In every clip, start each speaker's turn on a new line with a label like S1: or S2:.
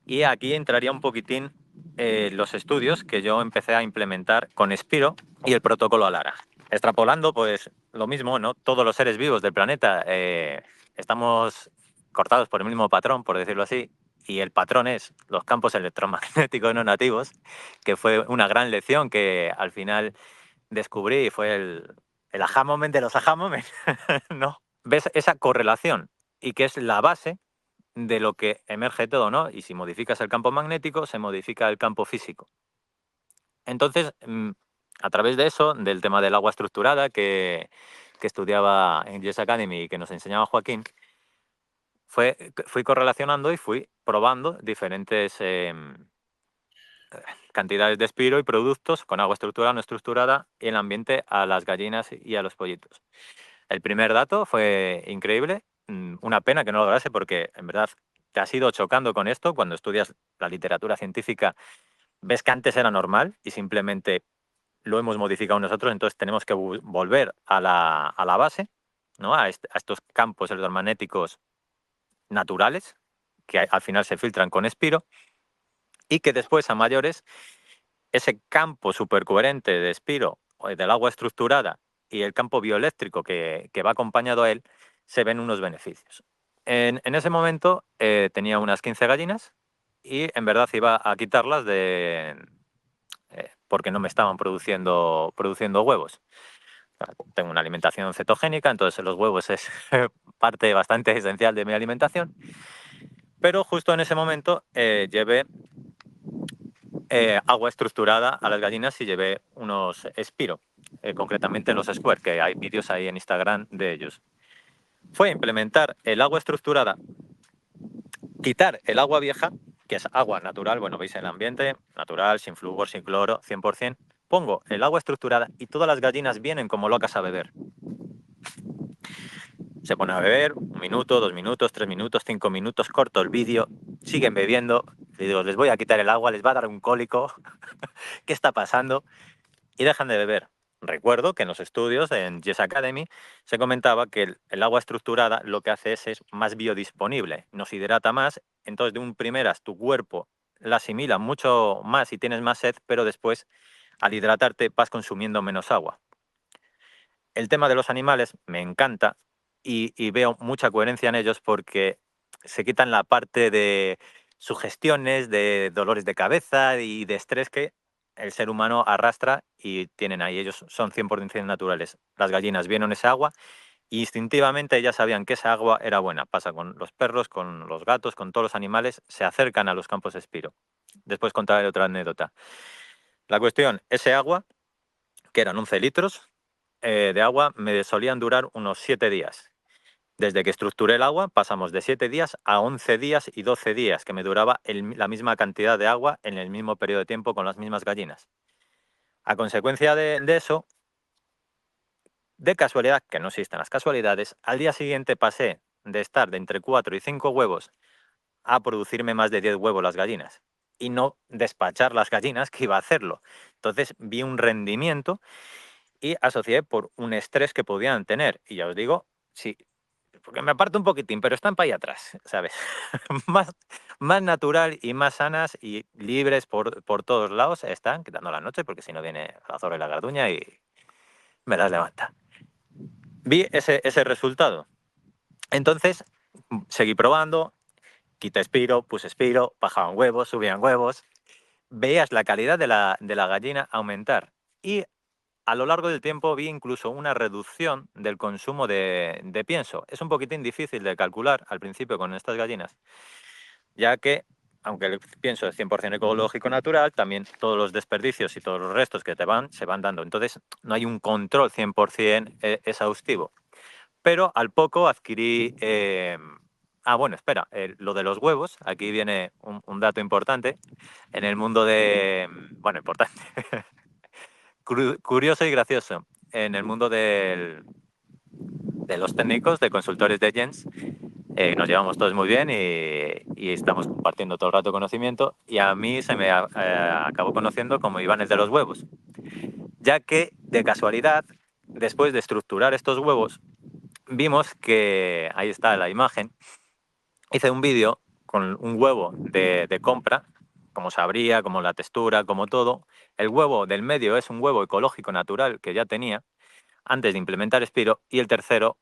S1: Y aquí entraría un poquitín los estudios que yo empecé a implementar con Spiro y el protocolo Alara. Extrapolando, pues lo mismo, ¿no? Todos los seres vivos del planeta estamos cortados por el mismo patrón, por decirlo así, y el patrón es los campos electromagnéticos no nativos, que fue una gran lección que al final descubrí y fue el aha moment de los aha moments, ¿no? Ves esa correlación y que es la base de lo que emerge todo, ¿no? Y si modificas el campo magnético, se modifica el campo físico. Entonces, a través de eso, del tema del agua estructurada que estudiaba en Yes Academy y que nos enseñaba Joaquín, fui correlacionando y fui probando diferentes cantidades de espiro y productos con agua estructurada, no estructurada, y el ambiente a las gallinas y a los pollitos. El primer dato fue increíble, una pena que no lo lograse porque en verdad te has ido chocando con esto cuando estudias la literatura científica, ves que antes era normal y simplemente lo hemos modificado nosotros, entonces tenemos que volver a la base, ¿no? A estos campos electromagnéticos naturales que al final se filtran con espiro y que después a mayores ese campo supercoherente de espiro o del agua estructurada y el campo bioeléctrico que va acompañado a él, se ven unos beneficios. En ese momento tenía unas 15 gallinas y en verdad iba a quitarlas porque no me estaban produciendo huevos. Tengo una alimentación cetogénica, entonces los huevos es parte bastante esencial de mi alimentación. Pero justo en ese momento llevé agua estructurada a las gallinas y llevé unos Spiro, concretamente los Square, que hay vídeos ahí en Instagram de ellos. Fue implementar el agua estructurada, quitar el agua vieja, que es agua natural, bueno, veis en el ambiente, natural, sin flúor, sin cloro, 100%. Pongo el agua estructurada y todas las gallinas vienen como locas a beber. Se ponen a beber 1 minuto, 2 minutos, 3 minutos, 5 minutos, corto el vídeo, siguen bebiendo. Les digo, les voy a quitar el agua, les va a dar un cólico. ¿Qué está pasando? Y dejan de beber. Recuerdo que en los estudios en Yes Academy se comentaba que el agua estructurada lo que hace es más biodisponible, nos hidrata más, entonces de un primeras tu cuerpo la asimila mucho más y tienes más sed, pero después al hidratarte vas consumiendo menos agua. El tema de los animales me encanta y veo mucha coherencia en ellos porque se quitan la parte de sugestiones, de dolores de cabeza y de estrés que el ser humano arrastra y tienen ahí. Ellos son 100% naturales. Las gallinas vieron esa agua y instintivamente ya sabían que esa agua era buena. Pasa con los perros, con los gatos, con todos los animales, se acercan a los campos de espiro. Después contaré otra anécdota. La cuestión, ese agua, que eran 11 litros de agua, me solían durar unos 7 días. Desde que estructuré el agua, pasamos de 7 días a 11 días y 12 días, que me duraba la misma cantidad de agua en el mismo periodo de tiempo con las mismas gallinas. A consecuencia de eso, de casualidad, que no existen las casualidades, al día siguiente pasé de estar de entre 4 y 5 huevos a producirme más de 10 huevos las gallinas. Y no despachar las gallinas, que iba a hacerlo. Entonces vi un rendimiento y asocié por un estrés que podían tener. Y ya os digo, sí, porque me aparto un poquitín, pero están para allá atrás, ¿sabes? más, más natural y más sanas y libres por todos lados están, quitando la noche, porque si no viene la zorra y la garduña y me las levanta. Vi ese resultado. Entonces, seguí probando, quité espiro, puse espiro, bajaban huevos, subían huevos. Veías la calidad de la gallina aumentar. Y a lo largo del tiempo vi incluso una reducción del consumo de pienso. Es un poquitín difícil de calcular al principio con estas gallinas, ya que, aunque el pienso es 100% ecológico natural, también todos los desperdicios y todos los restos que se van dando. Entonces, no hay un control 100% exhaustivo. Pero al poco adquirí... bueno, espera, lo de los huevos, aquí viene un dato importante. En el mundo de... Bueno, importante. Curioso y gracioso. En el mundo de los técnicos, de consultores de Jens, nos llevamos todos muy bien y estamos compartiendo todo el rato conocimiento y a mí se me acabó conociendo como Iván el de los huevos, ya que de casualidad, después de estructurar estos huevos, vimos que, ahí está la imagen, hice un vídeo con un huevo de compra, como sabría, como la textura, como todo. El huevo del medio es un huevo ecológico natural que ya tenía antes de implementar Spiro, y el tercero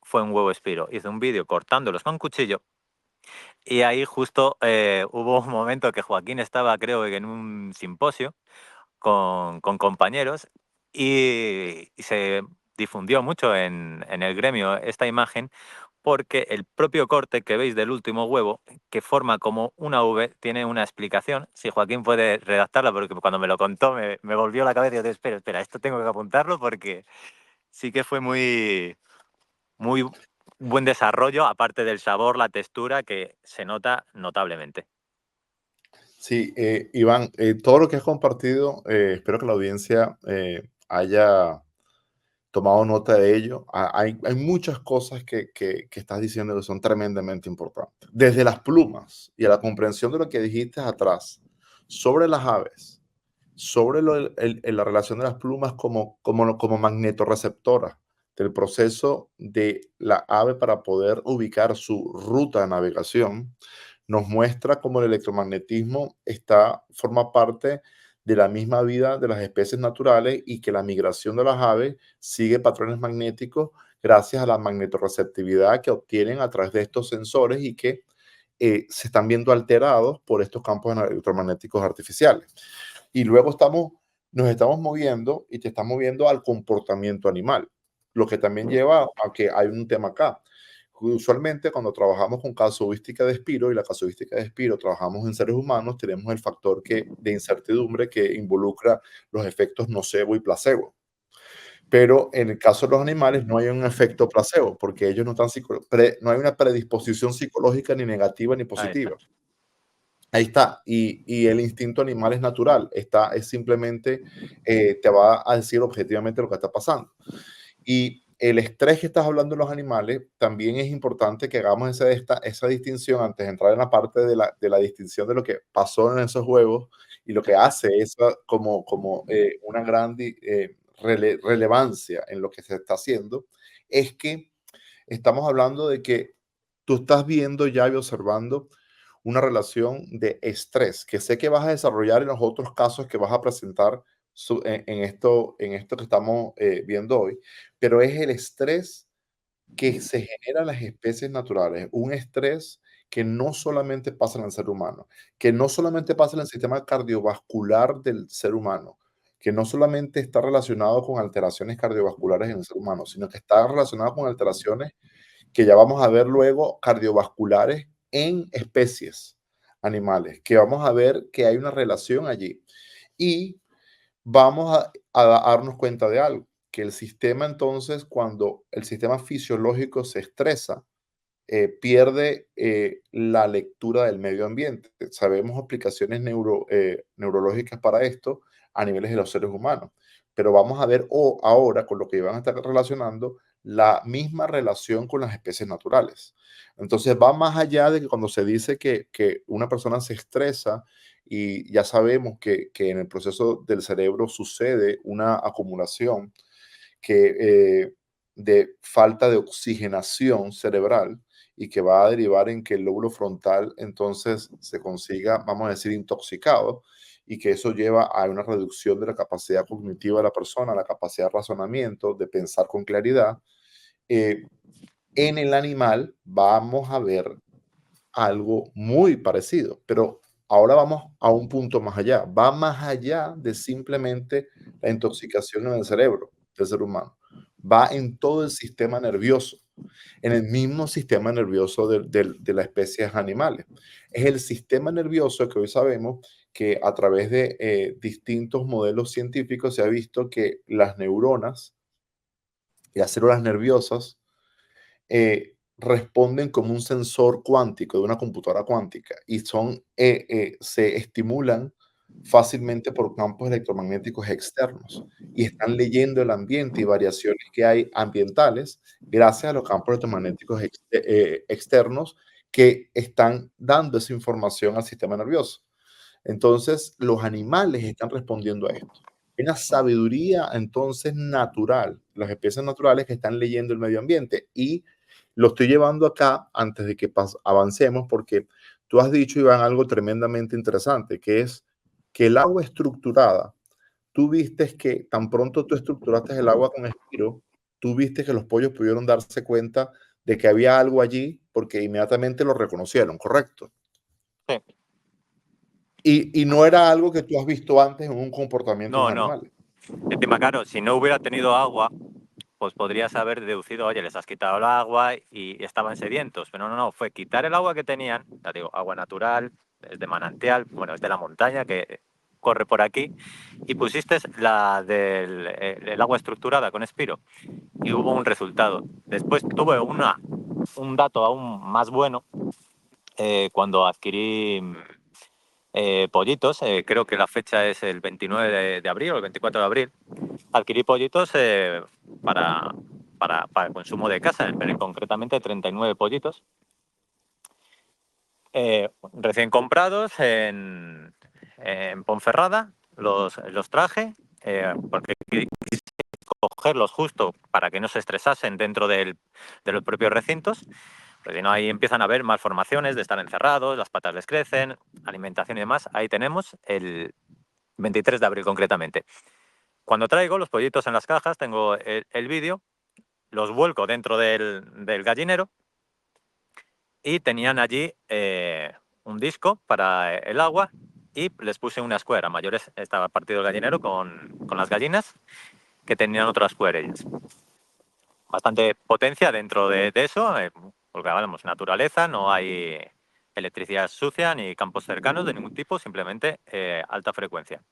S1: fue un huevo Spiro. Hice un vídeo cortándolos con cuchillo y ahí justo hubo un momento que Joaquín estaba, creo que en un simposio con compañeros y se difundió mucho en el gremio esta imagen porque el propio corte que veis del último huevo, que forma como una V, tiene una explicación. Si Joaquín puede redactarla, porque cuando me lo contó me volvió la cabeza y yo, espera, espera, esto tengo que apuntarlo porque sí que fue muy buen desarrollo, aparte del sabor, la textura, que se nota notablemente.
S2: Sí, Iván, todo lo que has compartido, espero que la audiencia haya tomado nota de ello. Hay muchas cosas que estás diciendo que son tremendamente importantes. Desde las plumas y a la comprensión de lo que dijiste atrás sobre las aves, sobre la relación de las plumas como magnetorreceptora del proceso de la ave para poder ubicar su ruta de navegación, nos muestra cómo el electromagnetismo forma parte de la misma vida de las especies naturales y que la migración de las aves sigue patrones magnéticos gracias a la magnetorreceptividad que obtienen a través de estos sensores y que se están viendo alterados por estos campos electromagnéticos artificiales. Y luego nos estamos moviendo y te estás moviendo al comportamiento animal, lo que también lleva a que hay un tema acá. Usualmente cuando trabajamos con casuística de Spiro y la casuística de Spiro trabajamos en seres humanos, tenemos el factor de incertidumbre que involucra los efectos nocebo y placebo. Pero en el caso de los animales no hay un efecto placebo porque ellos no están no hay una predisposición psicológica ni negativa ni
S1: Ahí está.
S2: positiva. Ahí está. Y el instinto animal es natural. Es simplemente, te va a decir objetivamente lo que está pasando. Y el estrés que estás hablando en los animales, también es importante que hagamos esa distinción antes de entrar en la parte de la distinción de lo que pasó en esos juegos y lo que hace eso como una gran relevancia en lo que se está haciendo, es que estamos hablando de que tú estás viendo ya y observando una relación de estrés que sé que vas a desarrollar en los otros casos que vas a presentar en esto que estamos viendo hoy, pero es el estrés que se genera en las especies naturales, un estrés que no solamente pasa en el ser humano, que no solamente pasa en el sistema cardiovascular del ser humano, que no solamente está relacionado con alteraciones cardiovasculares en el ser humano, sino que está relacionado con alteraciones que ya vamos a ver luego cardiovasculares en especies animales, que vamos a ver que hay una relación allí. Y vamos a darnos cuenta de algo, que el sistema entonces, cuando el sistema fisiológico se estresa, pierde la lectura del medio ambiente. Sabemos aplicaciones neurológicas para esto a niveles de los seres humanos, pero vamos a ver ahora con lo que van a estar relacionando la misma relación con las especies naturales. Entonces va más allá de que cuando se dice que una persona se estresa y ya sabemos que en el proceso del cerebro sucede una acumulación que, de falta de oxigenación cerebral y que va a derivar en que el lóbulo frontal entonces se consiga, vamos a decir, intoxicado y que eso lleva a una reducción de la capacidad cognitiva de la persona, la capacidad de razonamiento, de pensar con claridad. eh, en el animal vamos a ver algo muy parecido, pero ahora vamos a un punto más allá. Va más allá de simplemente la intoxicación en el cerebro del ser humano. Va en todo el sistema nervioso, en el mismo sistema nervioso de las especies animales. Es el sistema nervioso que hoy sabemos que a través de distintos modelos científicos se ha visto que las neuronas y las células nerviosas responden como un sensor cuántico de una computadora cuántica y se estimulan fácilmente por campos electromagnéticos externos y están leyendo el ambiente y variaciones que hay ambientales gracias a los campos electromagnéticos externos que están dando esa información al sistema nervioso. Entonces, los animales están respondiendo a esto. Hay una sabiduría entonces natural, las especies naturales que están leyendo el medio ambiente y lo estoy llevando acá antes de que avancemos porque tú has dicho, Iván, algo tremendamente interesante, que es que el agua estructurada, tú viste que tan pronto tú estructuraste el agua con Espiro, tú viste que los pollos pudieron darse cuenta de que había algo allí porque inmediatamente lo reconocieron, ¿correcto?
S1: Sí.
S2: Y no era algo que tú has visto antes en un comportamiento de
S1: No,
S2: los
S1: no.
S2: animales.
S1: Encima, claro, si no hubiera tenido agua, pues podrías haber deducido, oye, les has quitado el agua y estaban sedientos. Pero no, no, fue quitar el agua que tenían, ya digo, agua natural, es de manantial, bueno, es de la montaña que corre por aquí, y pusiste la del el agua estructurada con Espiro y hubo un resultado. Después tuve un dato aún más bueno cuando adquirí pollitos, creo que la fecha es el 29 de abril o el 24 de abril, adquirí pollitos para consumo de casa, pero concretamente 39 pollitos recién comprados en Ponferrada, los traje porque quise cogerlos justo para que no se estresasen dentro de los propios recintos. Pues si no, ahí empiezan a haber malformaciones de estar encerrados, las patas les crecen, alimentación y demás. Ahí tenemos el 23 de abril concretamente. Cuando traigo los pollitos en las cajas, tengo el vídeo, los vuelco dentro del gallinero y tenían allí un disco para el agua y les puse una square. A mayores estaba partido el gallinero con las gallinas que tenían otras square ellas. Bastante potencia dentro de eso, porque hablamos naturaleza, no hay electricidad sucia ni campos cercanos de ningún tipo, simplemente alta frecuencia.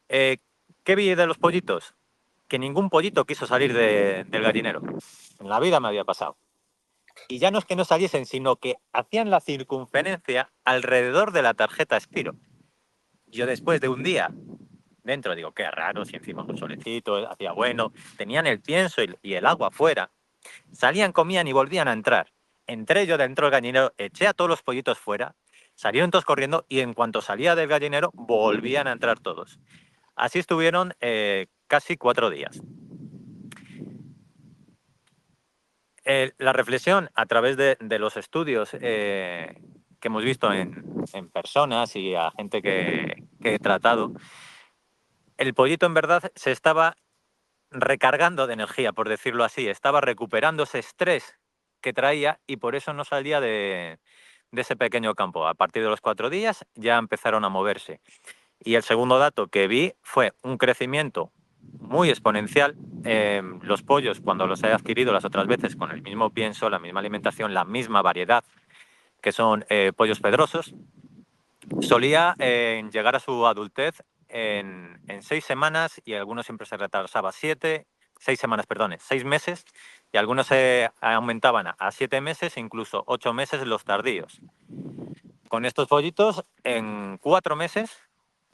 S1: ¿Qué vi de los pollitos? Que ningún pollito quiso salir del gallinero. En la vida me había pasado. Y ya no es que no saliesen, sino que hacían la circunferencia alrededor de la tarjeta Spiro. Yo después de un día dentro digo, qué raro, si encima un solecito, hacía bueno, tenían el pienso y el agua fuera, salían, comían y volvían a entrar. Entré yo dentro del gallinero, eché a todos los pollitos fuera, salieron todos corriendo y en cuanto salía del gallinero volvían a entrar todos. Así estuvieron casi 4 días. La reflexión a través de los estudios que hemos visto en personas y a gente que he tratado, el pollito en verdad se estaba recargando de energía, por decirlo así, estaba recuperando ese estrés que traía y por eso no salía de ese pequeño campo. A partir de los 4 días ya empezaron a moverse. Y el segundo dato que vi fue un crecimiento muy exponencial. Los pollos, cuando los he adquirido las otras veces con el mismo pienso, la misma alimentación, la misma variedad, que son pollos pedrosos, solía llegar a su adultez en 6 semanas y algunos siempre se retrasaba 6 semanas, perdón, 6 meses y algunos se aumentaban a 7 meses, incluso 8 meses los tardíos. Con estos pollitos, en 4 meses,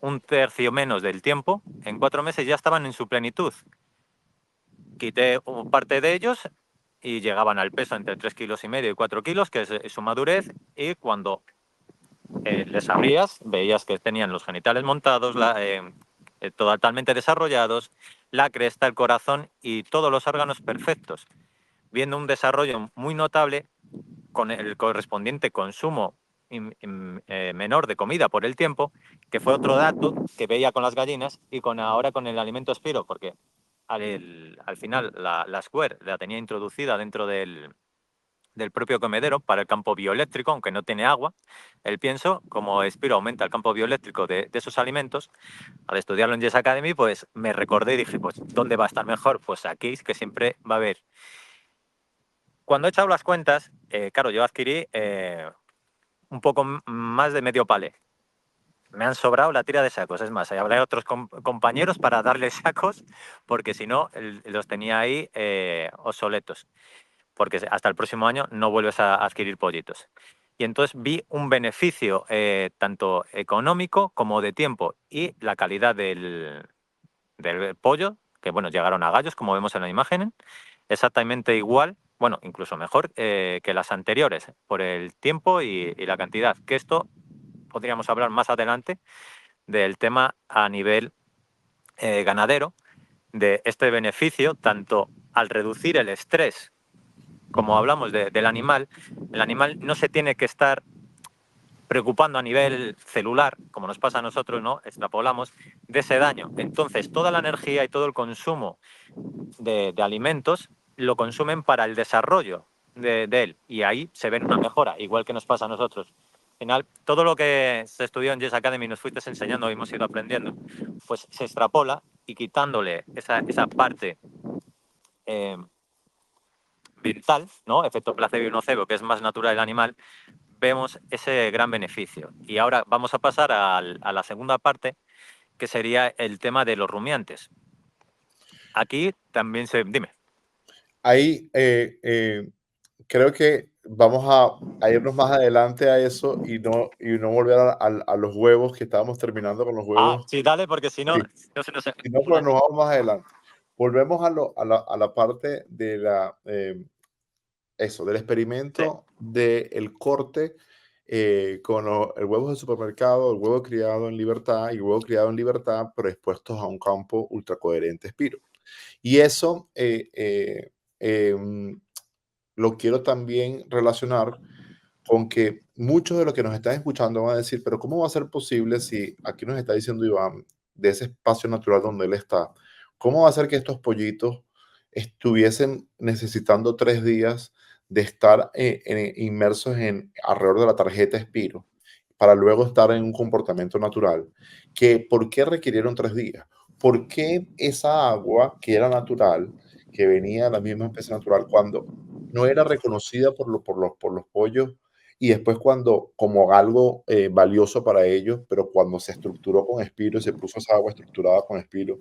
S1: un tercio menos del tiempo, en 4 meses ya estaban en su plenitud. Quité parte de ellos y llegaban al peso entre 3,5 kilos y 4 kilos, que es su madurez, y cuando les abrías, veías que tenían los genitales montados, totalmente desarrollados, la cresta, el corazón y todos los órganos perfectos, viendo un desarrollo muy notable con el correspondiente consumo menor de comida por el tiempo, que fue otro dato que veía con las gallinas y ahora con el alimento Spiro, porque al final la Square la tenía introducida dentro del propio comedero para el campo bioeléctrico, aunque no tiene agua. El pienso, como Spiro aumenta el campo bioeléctrico de esos alimentos, al estudiarlo en Yes Academy, pues me recordé y dije, pues, ¿dónde va a estar mejor? Pues aquí, que siempre va a haber. Cuando he echado las cuentas, claro, yo adquirí un poco más de medio palé. Me han sobrado la tira de sacos. Es más, hablé a otros compañeros para darles sacos, porque si no, los tenía ahí obsoletos. Porque hasta el próximo año no vuelves a adquirir pollitos. Y entonces vi un beneficio tanto económico como de tiempo y la calidad del pollo, que bueno, llegaron a gallos, como vemos en la imagen, exactamente igual, bueno, incluso mejor que las anteriores, por el tiempo y la cantidad. Que esto podríamos hablar más adelante del tema a nivel ganadero, de este beneficio, tanto al reducir el estrés como hablamos del animal, el animal no se tiene que estar preocupando a nivel celular, como nos pasa a nosotros, ¿no? Extrapolamos de ese daño. Entonces, toda la energía y todo el consumo de alimentos lo consumen para el desarrollo de él. Y ahí se ve una mejora, igual que nos pasa a nosotros. Al final, todo lo que se estudió en Yes Academy nos fuiste enseñando, hemos ido aprendiendo, pues se extrapola y quitándole esa parte eh, mental, ¿no? Efecto placebo y nocebo, que es más natural del animal, vemos ese gran beneficio. Y ahora vamos a pasar a la segunda parte, que sería el tema de los rumiantes. Aquí también se... Dime.
S2: Ahí creo que vamos a irnos más adelante a eso y no volver a los huevos, que estábamos terminando con los
S1: Ah,
S2: huevos.
S1: sí, dale, porque si no,
S2: Sí,
S1: no se nos...
S2: si no, pues nos vamos más adelante. Volvemos a la parte de eso, del
S1: Sí.
S2: experimento del corte con el huevo del supermercado, el huevo criado en libertad y el huevo criado en libertad, pero expuestos a un campo ultracoherente Spiro. Y eso em, lo quiero también relacionar con que muchos de los que nos están escuchando van a decir, pero ¿cómo va a ser posible si aquí nos está diciendo Iván de ese espacio natural donde él está? ¿Cómo va a ser que estos pollitos estuviesen necesitando 3 días de estar inmersos en alrededor de la tarjeta Espiro para luego estar en un comportamiento natural? ¿Por qué requirieron 3 días? ¿Por qué esa agua que era natural, que venía de la misma especie natural, cuando no era reconocida por los pollos y después cuando como algo valioso para ellos, pero cuando se estructuró con Espiro y se puso esa agua estructurada con Espiro,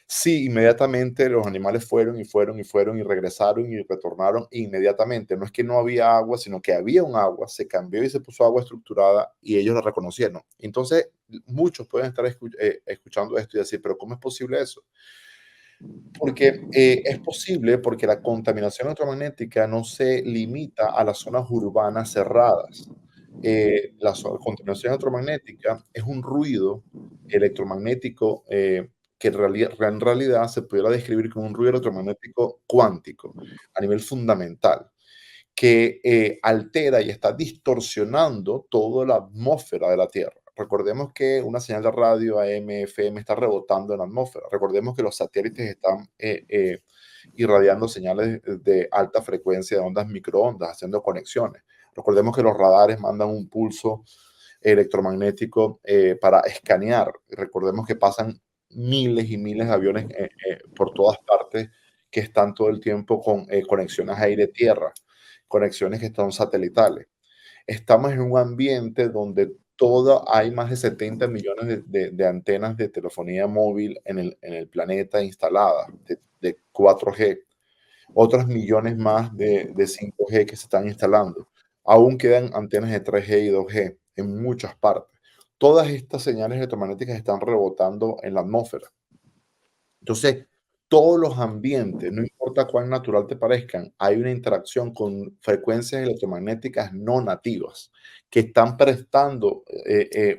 S2: sí, inmediatamente los animales fueron y fueron y fueron y regresaron y retornaron inmediatamente. No es que no había agua, sino que había un agua, se cambió y se puso agua estructurada y ellos la reconocieron. Entonces, muchos pueden estar escuchando esto y decir, pero ¿cómo es posible eso? Porque es posible porque la contaminación electromagnética no se limita a las zonas urbanas cerradas. Contaminación electromagnética es un ruido electromagnético que en realidad se pudiera describir como un ruido electromagnético cuántico a nivel fundamental, que altera y está distorsionando toda la atmósfera de la Tierra. Recordemos que una señal de radio AM, FM está rebotando en la atmósfera. Recordemos que los satélites están irradiando señales de alta frecuencia de ondas microondas, haciendo conexiones. Recordemos que los radares mandan un pulso electromagnético para escanear. Recordemos que pasan miles y miles de aviones por todas partes que están todo el tiempo con conexiones aire-tierra, conexiones que están satelitales. Estamos en un ambiente donde hay más de 70 millones de antenas de telefonía móvil en el planeta instaladas, de 4G, otros millones más de 5G que se están instalando. Aún quedan antenas de 3G y 2G en muchas partes. Todas estas señales electromagnéticas están rebotando en la atmósfera. Entonces, todos los ambientes, no importa cuán natural te parezcan, hay una interacción con frecuencias electromagnéticas no nativas que están prestando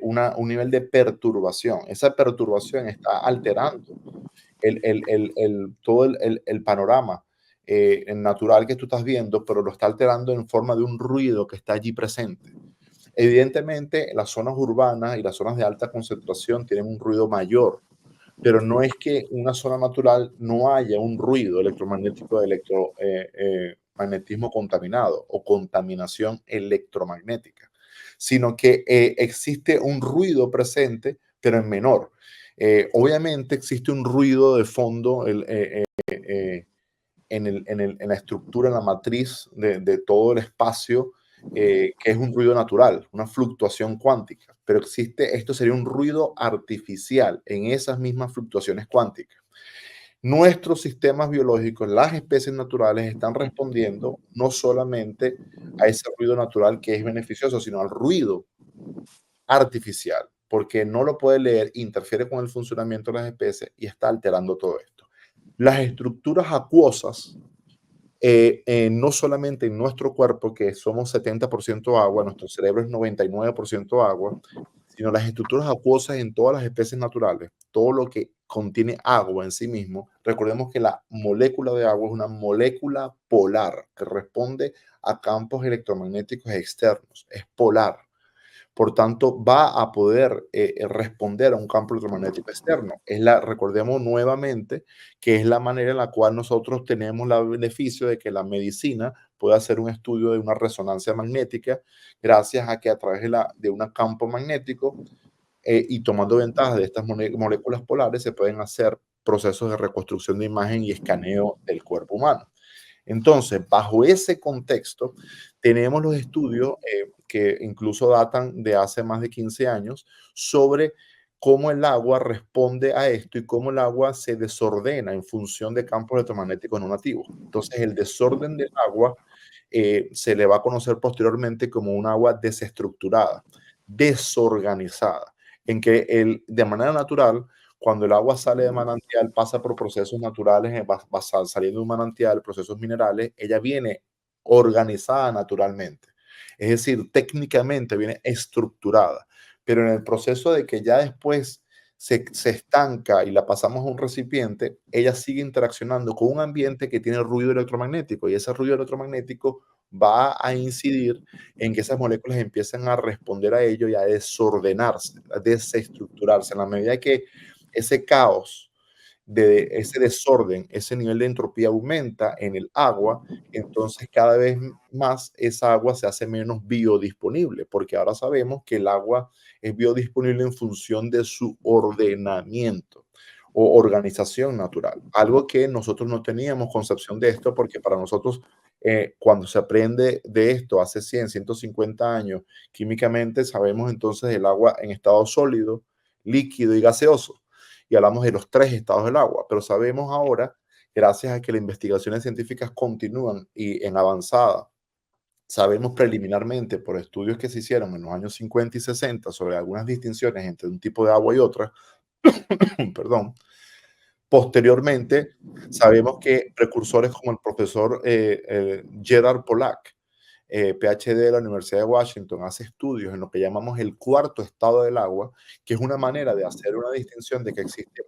S2: un nivel de perturbación. Esa perturbación está alterando todo el panorama natural que tú estás viendo, pero lo está alterando en forma de un ruido que está allí presente. Evidentemente, las zonas urbanas y las zonas de alta concentración tienen un ruido mayor, pero no es que en una zona natural no haya un ruido electromagnético de magnetismo contaminado o contaminación electromagnética, sino que existe un ruido presente, pero en menor. Obviamente existe un ruido de fondo en la estructura, en la matriz de todo el espacio, que es un ruido natural, una fluctuación cuántica, pero esto sería un ruido artificial en esas mismas fluctuaciones cuánticas. Nuestros sistemas biológicos, las especies naturales, están respondiendo no solamente a ese ruido natural que es beneficioso, sino al ruido artificial, porque no lo puede leer, interfiere con el funcionamiento de las especies y está alterando todo esto. Las estructuras acuosas, no solamente en nuestro cuerpo, que somos 70% agua, nuestro cerebro es 99% agua, sino las estructuras acuosas en todas las especies naturales, todo lo que contiene agua en sí mismo. Recordemos que la molécula de agua es una molécula polar que responde a campos electromagnéticos externos, es polar. por tanto va a poder responder a un campo electromagnético externo. Recordemos nuevamente que es la manera en la cual nosotros tenemos el beneficio de que la medicina puede hacer un estudio de una resonancia magnética gracias a que a través de un campo magnético y tomando ventaja de estas moléculas polares se pueden hacer procesos de reconstrucción de imagen y escaneo del cuerpo humano. Entonces, bajo ese contexto, tenemos los estudios que incluso datan de hace más de 15 años sobre cómo el agua responde a esto y cómo el agua se desordena en función de campos electromagnéticos no nativos. Entonces, el desorden del agua se le va a conocer posteriormente como un agua desestructurada, desorganizada, en que de manera natural, cuando el agua sale de manantial, pasa por procesos naturales, saliendo de un manantial, procesos minerales, ella viene organizada naturalmente. Es decir, técnicamente viene estructurada, pero en el proceso de que ya después se estanca y la pasamos a un recipiente, ella sigue interaccionando con un ambiente que tiene ruido electromagnético y ese ruido electromagnético va a incidir en que esas moléculas empiezan a responder a ello y a desordenarse, a desestructurarse. En la medida que ese caos, de ese desorden, ese nivel de entropía aumenta en el agua, entonces cada vez más esa agua se hace menos biodisponible, porque ahora sabemos que el agua es biodisponible en función de su ordenamiento o organización natural, algo que nosotros no teníamos concepción de esto, porque para nosotros cuando se aprende de esto hace 100, 150 años, químicamente sabemos entonces el agua en estado sólido, líquido y gaseoso. Y hablamos de los tres estados del agua, pero sabemos ahora, gracias a que las investigaciones científicas continúan y en avanzada, sabemos preliminarmente por estudios que se hicieron en los años 50 y 60 sobre algunas distinciones entre un tipo de agua y otra, perdón. Posteriormente, sabemos que precursores como el profesor Gerard Pollack, PhD de la Universidad de Washington, hace estudios en lo que llamamos el cuarto estado del agua, que es una manera de hacer una distinción de que existe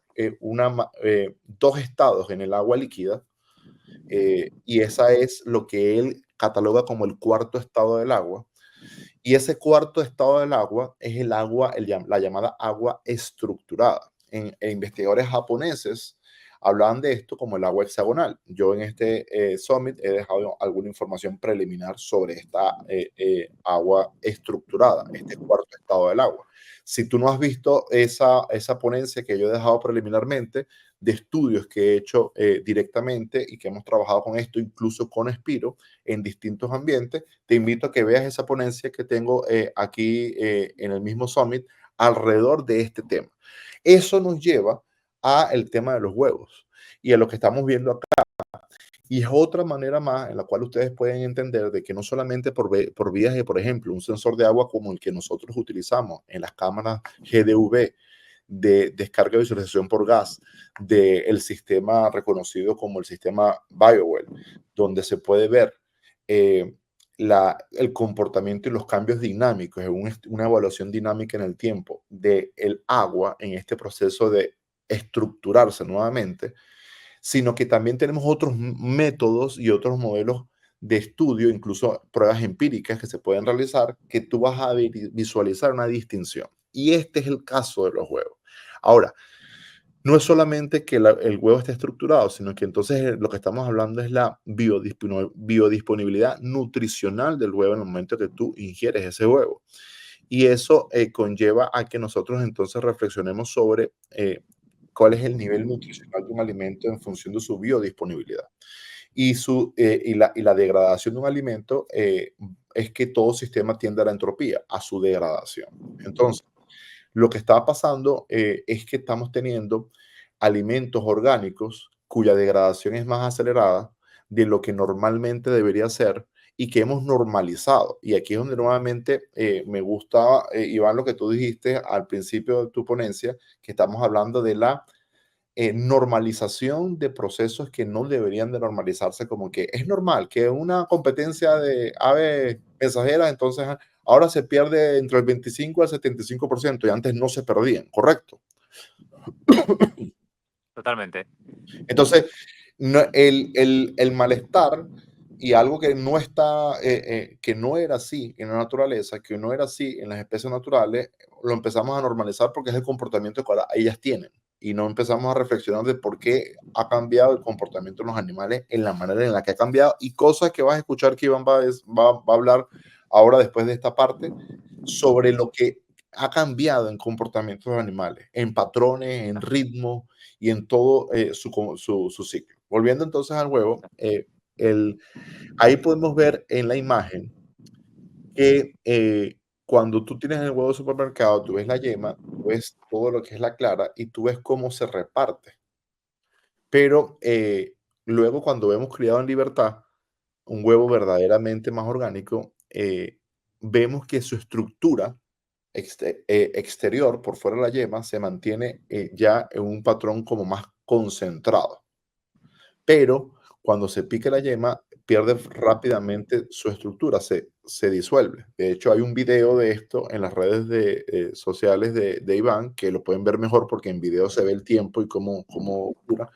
S2: dos estados en el agua líquida, y esa es lo que él cataloga como el cuarto estado del agua. Y ese cuarto estado del agua es el agua, la llamada agua estructurada. Investigadores japoneses hablaban de esto como el agua hexagonal. Yo en este summit he dejado alguna información preliminar sobre esta agua estructurada, este cuarto estado del agua. Si tú no has visto esa ponencia que yo he dejado preliminarmente de estudios que he hecho directamente y que hemos trabajado con esto, incluso con Spiro, en distintos ambientes, te invito a que veas esa ponencia que tengo aquí en el mismo summit alrededor de este tema. Eso nos lleva a el tema de los huevos y a lo que estamos viendo acá. Y es otra manera más en la cual ustedes pueden entender de que no solamente por vías de, por ejemplo, un sensor de agua como el que nosotros utilizamos en las cámaras GDV de descarga y visualización por gas del sistema reconocido como el sistema BioWell, donde se puede ver el comportamiento y los cambios dinámicos, una evaluación dinámica en el tiempo del agua en este proceso de estructurarse nuevamente, sino que también tenemos otros métodos y otros modelos de estudio, incluso pruebas empíricas que se pueden realizar, que tú vas a visualizar una distinción. Y este es el caso de los huevos. Ahora, no es solamente que el huevo esté estructurado, sino que entonces lo que estamos hablando es la biodisponibilidad nutricional del huevo en el momento que tú ingieres ese huevo. Y eso conlleva a que nosotros entonces reflexionemos sobre cuál es el nivel nutricional de un alimento en función de su biodisponibilidad. Y la degradación de un alimento es que todo sistema tiende a la entropía, a su degradación. Entonces, lo que está pasando es que estamos teniendo alimentos orgánicos cuya degradación es más acelerada de lo que normalmente debería ser y que hemos normalizado. Y aquí es donde nuevamente me gusta, Iván, lo que tú dijiste al principio de tu ponencia, que estamos hablando de la normalización de procesos que no deberían de normalizarse, como que es normal que una competencia de aves mensajeras, entonces ahora se pierde entre el 25 al 75% y antes no se perdían, ¿correcto?
S1: Totalmente.
S2: Entonces, no, el malestar y algo que no está, que no era así en la naturaleza, que no era así en las especies naturales, lo empezamos a normalizar porque es el comportamiento que ahora ellas tienen. Y no empezamos a reflexionar de por qué ha cambiado el comportamiento de los animales en la manera en la que ha cambiado y cosas que vas a escuchar que Iván va a hablar ahora después de esta parte sobre lo que ha cambiado en comportamiento de los animales, en patrones, en ritmo y en todo su ciclo. Volviendo entonces al huevo, el, ahí podemos ver en la imagen que cuando tú tienes el huevo de supermercado, tú ves la yema, tú ves todo lo que es la clara y tú ves cómo se reparte. Pero luego cuando vemos criado en libertad, un huevo verdaderamente más orgánico, vemos que su estructura exterior, por fuera de la yema, se mantiene ya en un patrón como más concentrado. Pero cuando se pica la yema, pierde rápidamente su estructura, se disuelve. De hecho, hay un video de esto en las redes sociales de Iván, que lo pueden ver mejor porque en video se ve el tiempo y cómo dura.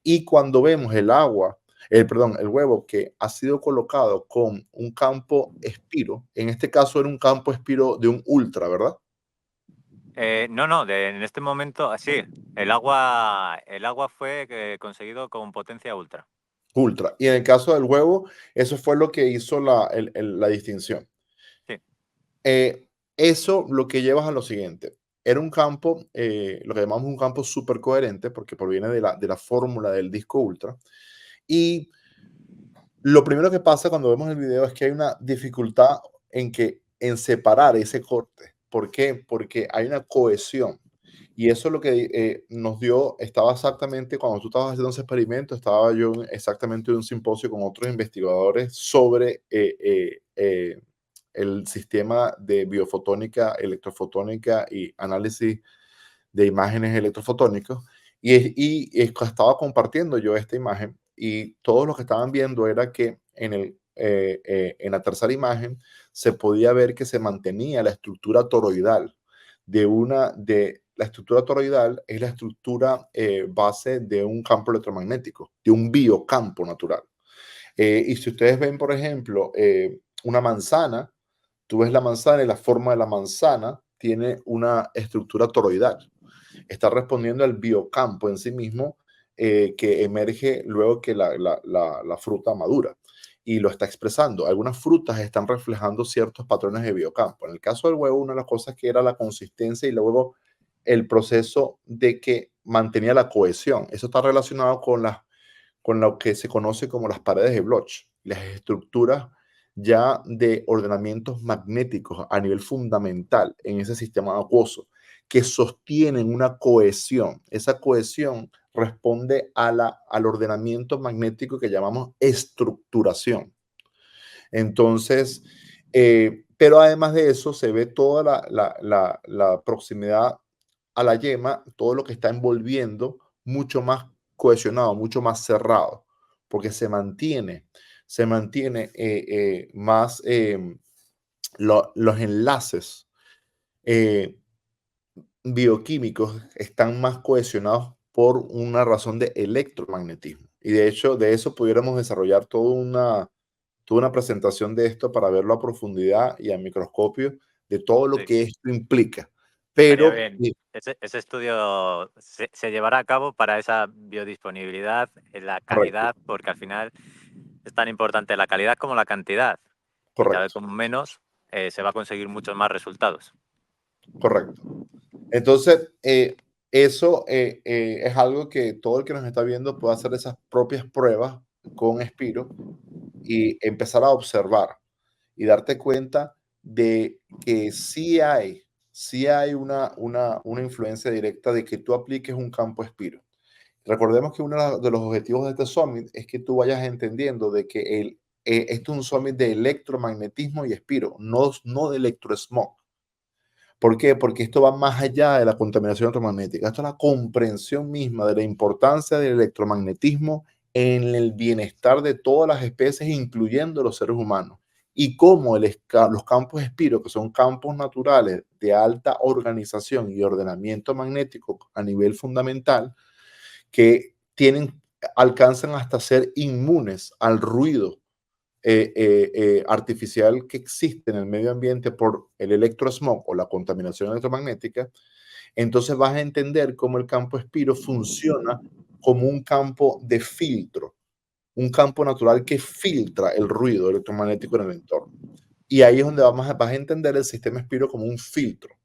S2: Y cuando vemos el agua, perdón, el huevo que ha sido colocado con un campo espiro, en este caso era un campo espiro de un ultra, ¿verdad?
S1: No, no, en este momento, sí, el agua fue conseguido con potencia ultra.
S2: Ultra. Y en el caso del huevo, eso fue lo que hizo la distinción.
S1: Sí,
S2: Eso lo que llevas a lo siguiente. Era un campo, lo que llamamos un campo súper coherente, porque proviene de la fórmula del disco ultra. Y lo primero que pasa cuando vemos el video es que hay una dificultad en separar ese corte. ¿Por qué? Porque hay una cohesión. Y eso es lo que nos dio, estaba exactamente, cuando tú estabas haciendo ese experimento, estaba yo exactamente en un simposio con otros investigadores sobre el sistema de biofotónica, electrofotónica y análisis de imágenes electrofotónicos. Estaba compartiendo yo esta imagen y todos los que estaban viendo era que en la tercera imagen se podía ver que se mantenía la estructura toroidal de la estructura toroidal es la estructura base de un campo electromagnético, de un biocampo natural. Y si ustedes ven, por ejemplo, una manzana, tú ves la manzana y la forma de la manzana tiene una estructura toroidal. Está respondiendo al biocampo en sí mismo que emerge luego que la fruta madura y lo está expresando. Algunas frutas están reflejando ciertos patrones de biocampo. En el caso del huevo, una de las cosas que era la consistencia y luego el proceso de que mantenía la cohesión. Eso está relacionado con lo que se conoce como las paredes de Bloch, las estructuras ya de ordenamientos magnéticos a nivel fundamental en ese sistema acuoso, que sostienen una cohesión. Esa cohesión responde al ordenamiento magnético que llamamos estructuración. Entonces, pero además de eso, se ve toda la proximidad a la yema, todo lo que está envolviendo, mucho más cohesionado, mucho más cerrado, porque se mantiene más los enlaces eh, bioquímicos están más cohesionados por una razón de electromagnetismo. Y de hecho, de eso pudiéramos desarrollar toda una presentación de esto para verlo a profundidad y a microscopio de todo lo
S1: sí.
S2: que esto implica.
S1: Estaría
S2: Pero
S1: bien. Ese estudio se llevará a cabo para esa biodisponibilidad, la
S2: correcto,
S1: calidad, porque al final es tan importante la calidad como la cantidad. Y cada vez
S2: correcto,
S1: con menos se va a conseguir muchos más resultados.
S2: correcto. Entonces, eso es algo que todo el que nos está viendo puede hacer esas propias pruebas con Spiro y empezar a observar y darte cuenta de que sí hay una influencia directa de que tú apliques un campo Spiro. Recordemos que uno de los objetivos de este summit es que tú vayas entendiendo de que esto es un summit de electromagnetismo y Spiro, no de electrosmog. ¿Por qué? Porque esto va más allá de la contaminación electromagnética. Esto es la comprensión misma de la importancia del electromagnetismo en el bienestar de todas las especies, incluyendo los seres humanos. Y cómo los campos Spiro, que son campos naturales de alta organización y ordenamiento magnético a nivel fundamental, que alcanzan hasta ser inmunes al ruido artificial que existe en el medio ambiente por el electrosmog o la contaminación electromagnética, entonces vas a entender cómo el campo espiro funciona como un campo de filtro, un campo natural que filtra el ruido electromagnético en el entorno. Y ahí es donde vas a entender el sistema espiro como un filtro.